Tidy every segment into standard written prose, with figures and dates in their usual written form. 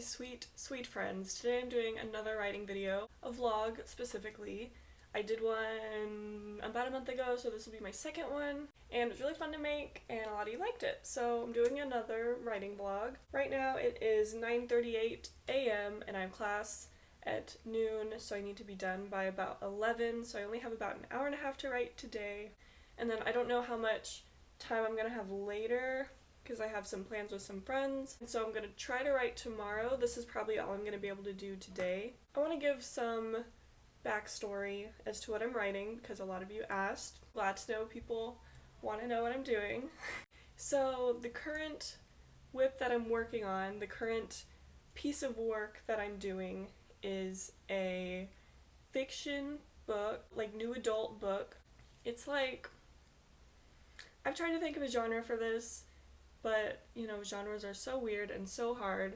sweet, sweet friends. Today I'm doing another writing video, a vlog specifically. I did one about a month ago, so this will be my second one, and it was really fun to make, and a lot of you liked it, so I'm doing another writing vlog. Right now it is 9:38 a.m. and I have class at noon, so I need to be done by about 11, so I only have about an hour and a half to write today, and then I don't know how much time I'm gonna have later, because I have some plans with some friends, and so I'm going to try to write tomorrow. This is probably all I'm going to be able to do today. I want to give some backstory as to what I'm writing, because a lot of you asked. Glad to know people want to know what I'm doing. So the current whip that I'm working on, the current piece of work that I'm doing is a fiction book, like new adult book. It's like, I've tried to think of a genre for this, but, you know, genres are so weird and so hard,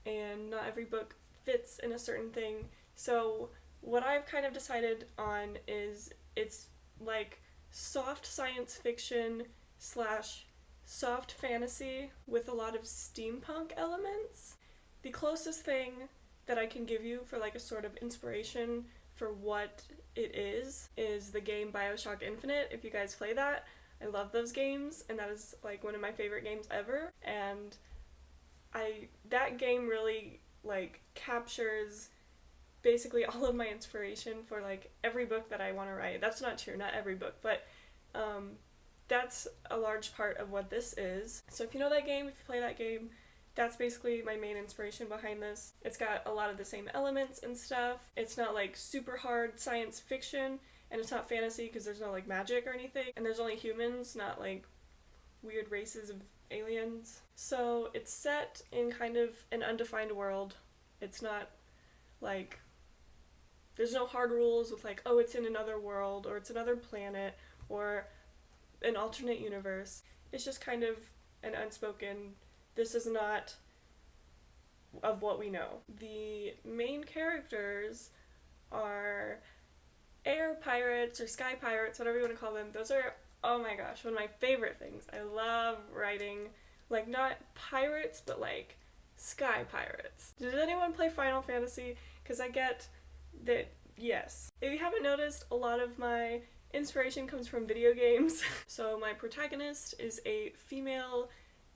and not every book fits in a certain thing. So what I've kind of decided on is it's like soft science fiction slash soft fantasy with a lot of steampunk elements. The closest thing that I can give you for like a sort of inspiration for what it is the game BioShock Infinite, if you guys play that. I love those games, and that is like one of my favorite games ever, and that game really like captures basically all of my inspiration for like every book that I want to write. That's not true, not every book, but that's a large part of what this is. So if you know that game, if you play that game, that's basically my main inspiration behind this. It's got a lot of the same elements and stuff. It's not like super hard science fiction, and it's not fantasy because there's no like magic or anything, and there's only humans, not like weird races of aliens. So it's set in kind of an undefined world. It's not like, there's no hard rules with like, oh, it's in another world, or it's another planet, or an alternate universe. It's just kind of an unspoken, this is not of what we know. The main characters are air pirates or sky pirates, whatever you want to call them. Those are, oh my gosh, one of my favorite things. I love writing, like, not pirates, but like sky pirates. Did anyone play Final Fantasy? Because I get that, yes. If you haven't noticed, a lot of my inspiration comes from video games. So my protagonist is a female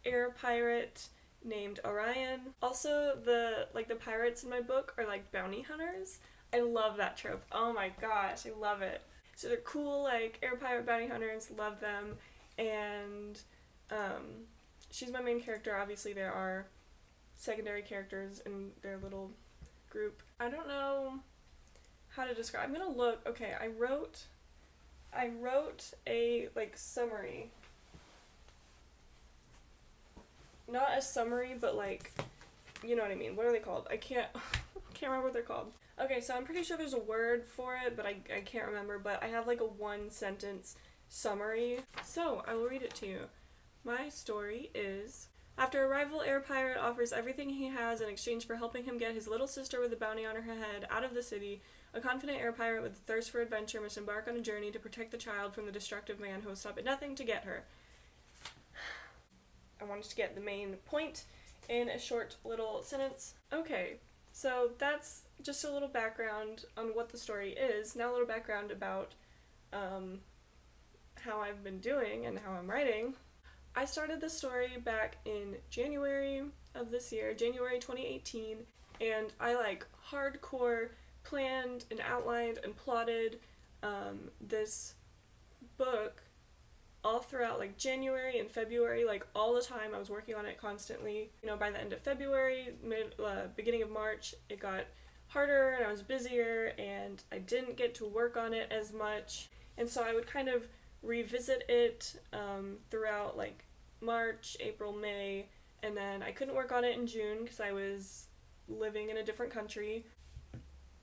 air pirate named Orion. Also, the pirates in my book are like bounty hunters. I love that trope. Oh my gosh, I love it. So they're cool, like, air pirate bounty hunters, love them, and she's my main character. Obviously there are secondary characters in their little group. I don't know how to describe. I'm gonna look. Okay, I wrote a like summary. Not a summary, but like, you know what I mean. What are they called? I can't remember what they're called. Okay, so I'm pretty sure there's a word for it, but I can't remember, but I have like a one-sentence summary. So, I will read it to you. My story is, after a rival air pirate offers everything he has in exchange for helping him get his little sister with a bounty on her head out of the city, a confident air pirate with a thirst for adventure must embark on a journey to protect the child from the destructive man who will stop at nothing to get her. I wanted to get the main point in a short little sentence. Okay. So that's just a little background on what the story is. Now a little background about how I've been doing and how I'm writing. I started this story back in January of this year, January 2018, and I like hardcore planned and outlined and plotted this book all throughout like January and February, like all the time. I was working on it constantly. You know, by the end of February, beginning of March, it got harder and I was busier and I didn't get to work on it as much. And so I would kind of revisit it throughout like March, April, May, and then I couldn't work on it in June because I was living in a different country.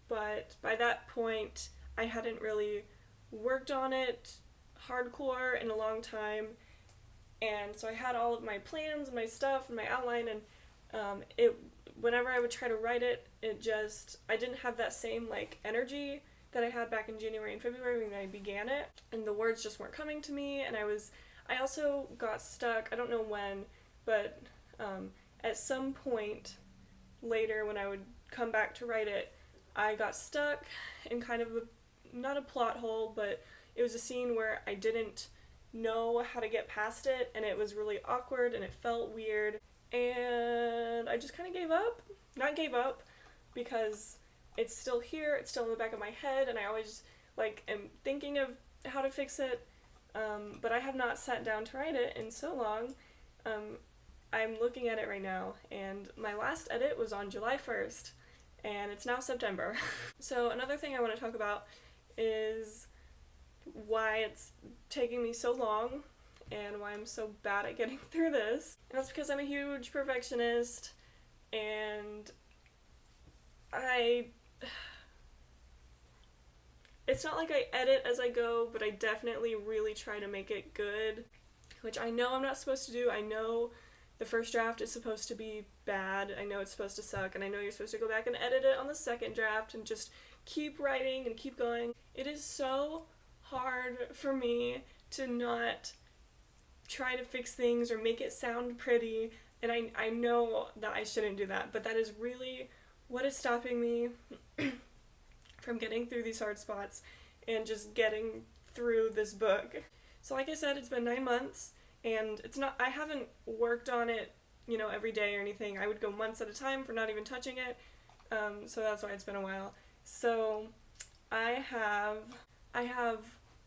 But by that point, I hadn't really worked on it hardcore in a long time, and so I had all of my plans and my stuff and my outline, and whenever I would try to write it, I didn't have that same like energy that I had back in January and February when I began it, and the words just weren't coming to me, and I also got stuck, I don't know when, but at some point later when I would come back to write it, I got stuck in kind of not a plot hole, but it was a scene where I didn't know how to get past it, and it was really awkward and it felt weird, and I just kind of gave up. Not gave up, because it's still here, it's still in the back of my head, and I always am thinking of how to fix it, but I have not sat down to write it in so long. I'm looking at it right now, and my last edit was on July 1st, and it's now September. So another thing I want to talk about is why it's taking me so long and why I'm so bad at getting through this. And that's because I'm a huge perfectionist, and it's not like I edit as I go, but I definitely really try to make it good, which I know I'm not supposed to do. I know the first draft is supposed to be bad, I know it's supposed to suck, and I know you're supposed to go back and edit it on the second draft and just keep writing and keep going. It is so hard for me to not try to fix things or make it sound pretty, and I know that I shouldn't do that, but that is really what is stopping me from getting through these hard spots and just getting through this book. So like I said, it's been 9 months, and I haven't worked on it, every day or anything. I would go months at a time for not even touching it, so that's why it's been a while. So I have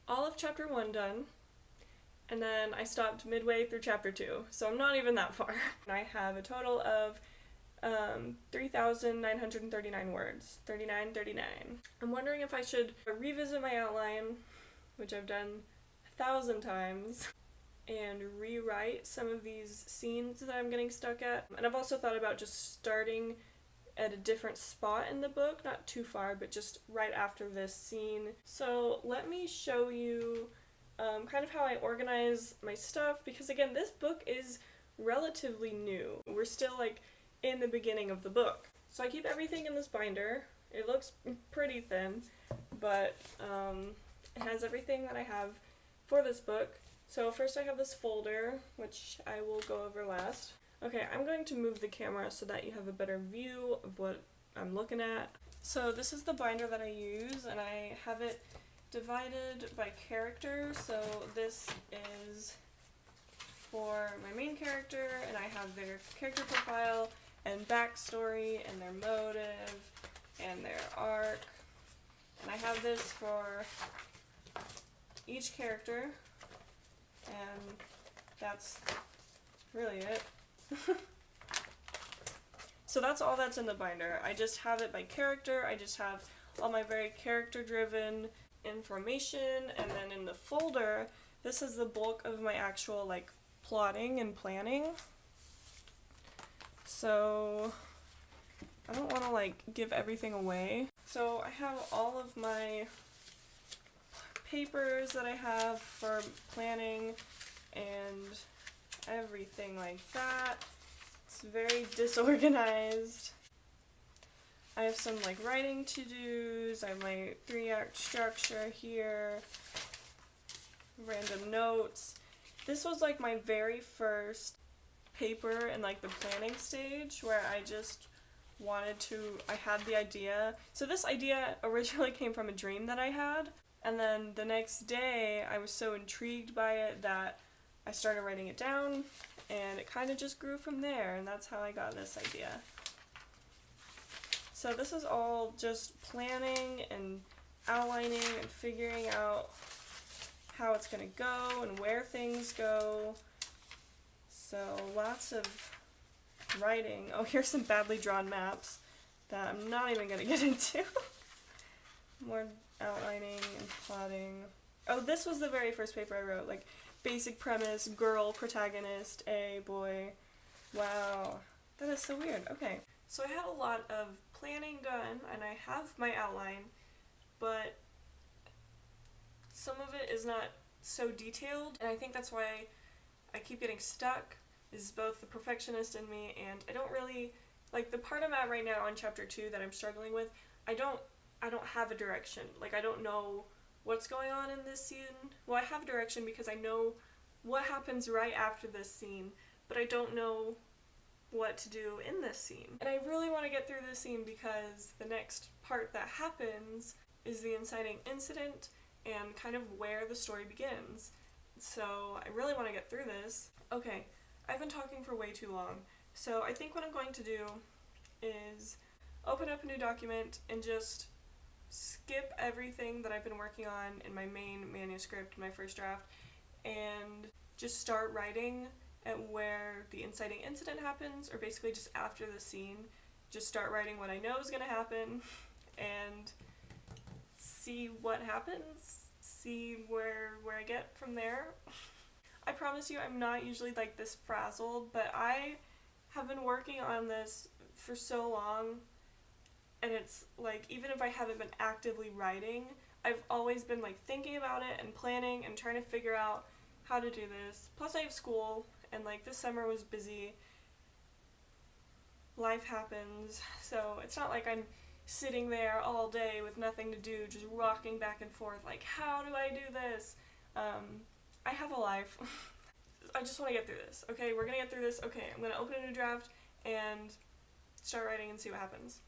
all of chapter 1 done, and then I stopped midway through chapter 2, so I'm not even that far. I have a total of 3,939 words. 39. I'm wondering if I should revisit my outline, which I've done 1,000 times, and rewrite some of these scenes that I'm getting stuck at. And I've also thought about just starting at a different spot in the book, not too far, but just right after this scene. So let me show you kind of how I organize my stuff, because again, this book is relatively new. We're still in the beginning of the book. So I keep everything in this binder. It looks pretty thin, but it has everything that I have for this book. So first I have this folder, which I will go over last. Okay, I'm going to move the camera so that you have a better view of what I'm looking at. So this is the binder that I use, and I have it divided by character. So this is for my main character, and I have their character profile and backstory and their motive and their arc. And I have this for each character, and that's really it. So that's all that's in the binder. I just have it by character. I just have all my very character-driven information, and then in the folder, this is the bulk of my actual plotting and planning. So I don't want to give everything away. So I have all of my papers that I have for planning and everything like that. It's very disorganized. I have some writing to-dos. I have my 3-act structure here. Random notes. This was my very first paper in the planning stage, where I just I had the idea. So this idea originally came from a dream that I had, and then the next day I was so intrigued by it that I started writing it down, and it kind of just grew from there, and that's how I got this idea. So this is all just planning and outlining and figuring out how it's going to go and where things go. So lots of writing. Oh, here's some badly drawn maps that I'm not even going to get into. More outlining and plotting. Oh, this was the very first paper I wrote. Basic premise, girl, protagonist, a boy. Wow, that is so weird. Okay. So I had a lot of planning done, and I have my outline, but some of it is not so detailed, and I think that's why I keep getting stuck, is both the perfectionist in me, and I don't really, the part I'm at right now on chapter 2 that I'm struggling with, I don't have a direction. I don't know what's going on in this scene. Well, I have direction because I know what happens right after this scene, but I don't know what to do in this scene. And I really want to get through this scene because the next part that happens is the inciting incident and kind of where the story begins. So I really want to get through this. Okay, I've been talking for way too long, so I think what I'm going to do is open up a new document and just skip everything that I've been working on in my main manuscript, my first draft, and just start writing at where the inciting incident happens, or basically just after the scene. Just start writing what I know is going to happen and see what happens, see where I get from there. I promise you I'm not usually like this frazzled, but I have been working on this for so long, and it's like, even if I haven't been actively writing, I've always been like thinking about it and planning and trying to figure out how to do this. Plus I have school, and like this summer was busy. Life happens, so it's not like I'm sitting there all day with nothing to do, just rocking back and forth like, how do I do this? I have a life. I just want to get through this. Okay, we're gonna get through this. Okay, I'm gonna open a new draft and start writing and see what happens.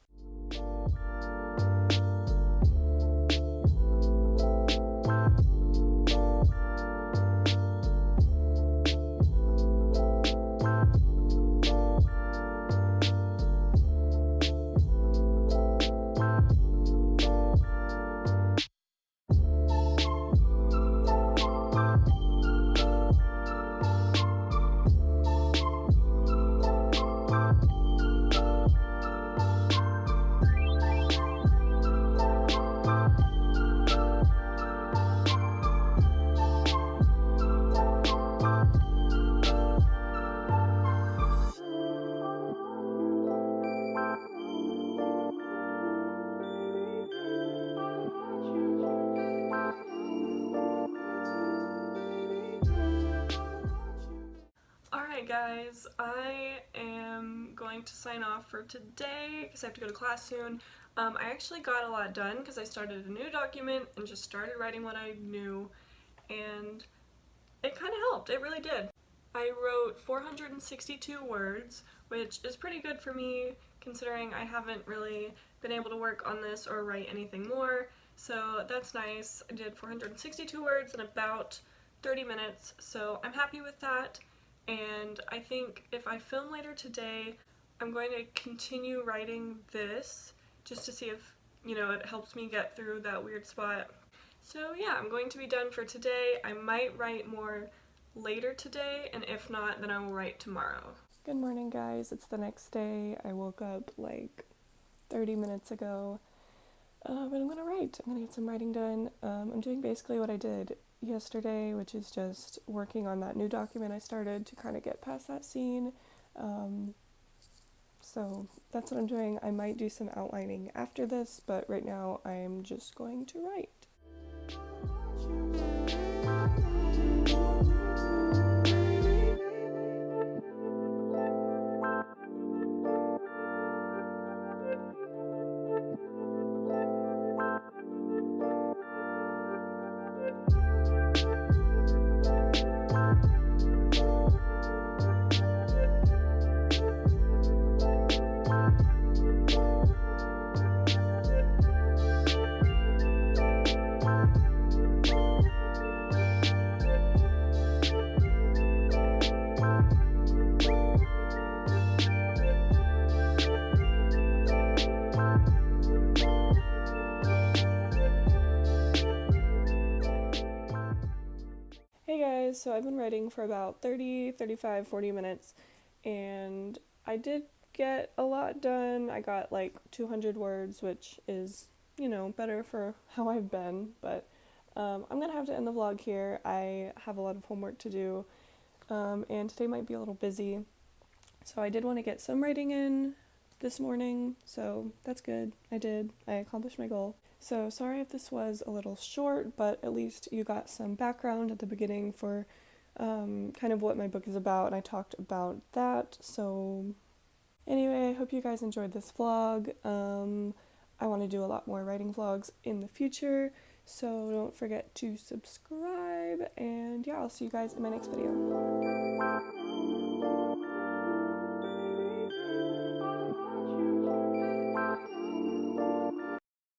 Alright guys, I am going to sign off for today because I have to go to class soon. I actually got a lot done because I started a new document and just started writing what I knew, and it kind of helped. It really did. I wrote 462 words, which is pretty good for me considering I haven't really been able to work on this or write anything more, so that's nice. I did 462 words in about 30 minutes, so I'm happy with that. And I think if I film later today, I'm going to continue writing this just to see if, you know, it helps me get through that weird spot. So yeah, I'm going to be done for today. I might write more later today, and if not, then I will write tomorrow. Good morning guys, it's the next day. I woke up like 30 minutes ago, but I'm gonna write. I'm gonna get some writing done. I'm doing basically what I did yesterday, which is just working on that new document I started to kind of get past that scene. So that's what I'm doing. I might do some outlining after this, but right now I'm just going to write. Hey guys, so I've been writing for about 30, 35, 40 minutes, and I did get a lot done. I got like 200 words, which is, you know, better for how I've been, but I'm gonna have to end the vlog here. I have a lot of homework to do, and today might be a little busy, so I did want to get some writing in this morning, so that's good. I accomplished my goal. So sorry if this was a little short, but at least you got some background at the beginning for kind of what my book is about, and I talked about that. So anyway, I hope you guys enjoyed this vlog. I want to do a lot more writing vlogs in the future, so don't forget to subscribe, and yeah, I'll see you guys in my next video.